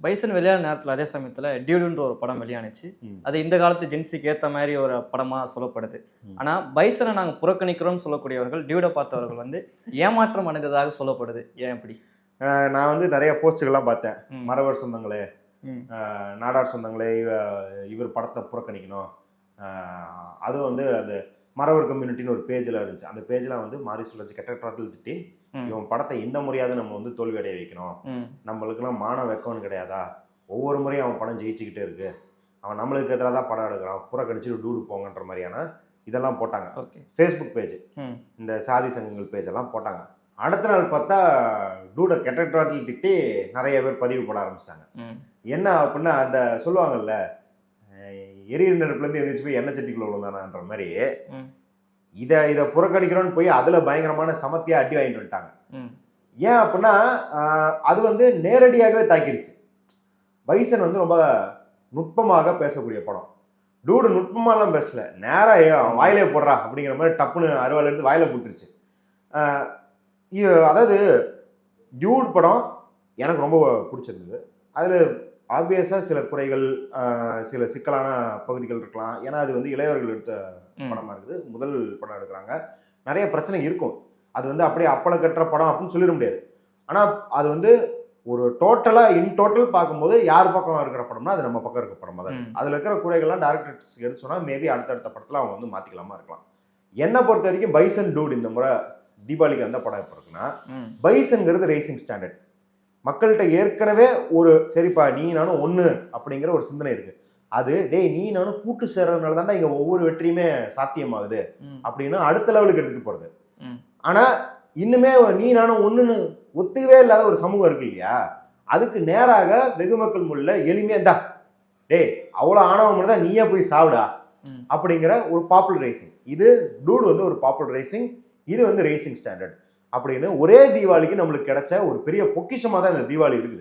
Bison வெளியான நேரத்தில் அதே சமயத்தில் டியூடுன்ற ஒரு படம் வெளியானுச்சு. அது இந்த காலத்து ஜென்சிக்கு ஏற்ற மாதிரி ஒரு படமாக சொல்லப்படுது. ஆனால் பைசனை நாங்கள் புறக்கணிக்கிறோம்னு சொல்லக்கூடியவர்கள், டியூடை பார்த்தவர்கள் வந்து ஏமாற்றம் அடைந்ததாக சொல்லப்படுது. ஏன் அப்படி? நான் வந்து நிறைய போஸ்ட்டுகள்லாம் பார்த்தேன். மறவர் சொந்தங்களே, நாடார் சொந்தங்களே, இவர் படத்தை புறக்கணிக்கணும். அதுவும் வந்து அது மறவர் கம்யூனிட்டின்னு ஒரு பேஜில் இருந்துச்சு. அந்த பேஜில் வந்து மாரி சுழற்சி கெட்டத்தில் திட்டி, இவன் படத்தை இந்த முறையாவது நம்ம வந்து தோல்வி அடைய வைக்கணும், நம்மளுக்குலாம் மான வெக்கம்னு கிடையாதா, ஒவ்வொரு முறையும் அவன் படம் ஜெயிச்சுக்கிட்டே இருக்கு, அவன் நம்மளுக்கு எதிராக தான் படம் எடுக்கிறான், புறக்கணிச்சுட்டு டூடு போங்கன்ற மாதிரியான இதெல்லாம் போட்டாங்க. ஃபேஸ்புக் பேஜ், இந்த சாதி சங்கங்கள் பேஜெல்லாம் போட்டாங்க. அடுத்த நாள் பார்த்தா டூடை கெட்டத்தில் திட்டி நிறைய பேர் பதிவு போட ஆரம்பிச்சிட்டாங்க. என்ன அப்படின்னா, அந்த சொல்லுவாங்கல்ல, எரியிற நெருப்புலேருந்து எந்திரிச்சு போய் எண்ணெய் சட்டிக்குள்ள விழுந்தானான்ற மாதிரி இதை புறக்கணிக்கிறோன்னு போய் அதில் பயங்கரமான சமத்தியாக அடி வாங்கிட்டு வந்துட்டாங்க. ஏன் அப்படின்னா, அது வந்து நேரடியாகவே தாக்கிடுச்சு. பைசன் வந்து ரொம்ப நுட்பமாக பேசக்கூடிய படம். டூடு நுட்பமாலாம் பேசல, நேராக வாயிலே போடுறா அப்படிங்கிற மாதிரி டப்புன்னு அறுவாள் எடுத்து வாயில போட்டுருச்சு. அதாவது டியூட் படம் எனக்கு ரொம்ப பிடிச்சிருந்தது. அதில் ஆப்வியஸாக சில குறைகள், சில சிக்கலான பகுதிகள் இருக்கலாம். ஏன்னா அது வந்து இளையவர்கள் எடுத்த படமாக இருக்குது, முதல் படம் எடுக்கிறாங்க, நிறைய பிரச்சனை இருக்கும். அது வந்து அப்படியே அப்பள கட்டுற படம் அப்படின்னு சொல்லிட முடியாது. ஆனால் அது வந்து ஒரு டோட்டலாக இன் டோட்டல் பார்க்கும்போது யார் பக்கம் இருக்கிற படம்னா அது நம்ம பக்கம் இருக்கிற படமாக தான். அதில் இருக்கிற குறைகள்லாம் டேரக்டர்ஸ் எடுத்து சொன்னால் மேபி அடுத்தடுத்த படத்தில் அவங்க வந்து மாற்றிக்கலாமா இருக்கலாம். என்னை பொறுத்த வரைக்கும் பைசன் டூட் இந்த முறை தீபாவளிக்கு அந்த படம் எப்போ இருக்குன்னா, பைசன்கிறது ரேசிங் ஸ்டாண்டர்ட். மக்கள்கிட்ட ஏற்கனவே ஒரு சரிப்பா நீ நானும் ஒன்று அப்படிங்கிற ஒரு சிந்தனை இருக்கு. அது டேய் நீ நானும் கூட்டு சேர்றதுனால தாண்டா இங்கே ஒவ்வொரு வெற்றியுமே சாத்தியமாகுது அப்படின்னு அடுத்த லெவலுக்கு எடுத்துகிட்டு போகிறது. ஆனால் இன்னுமே நீ நானும் ஒன்றுன்னு ஒத்துக்கவே இல்லாத ஒரு சமூகம் இருக்கு இல்லையா, அதுக்கு நேராக வெகு மக்கள் முள்ள எளிமையாக தான் டேய் அவ்வளோ ஆணவம் தான் நீயே போய் சாவிடா அப்படிங்கிற ஒரு பாப்புலர் ரேசிங். இது டூடு வந்து ஒரு பாப்புலர் ரேசிங், இது வந்து ரேசிங் ஸ்டாண்டர்ட் அப்படின்னு ஒரே தீபாவளிக்கு நம்மளுக்கு கிடைச்ச ஒரு பெரிய பொக்கிஷமாக தான் இந்த தீபாவளி இருக்குது.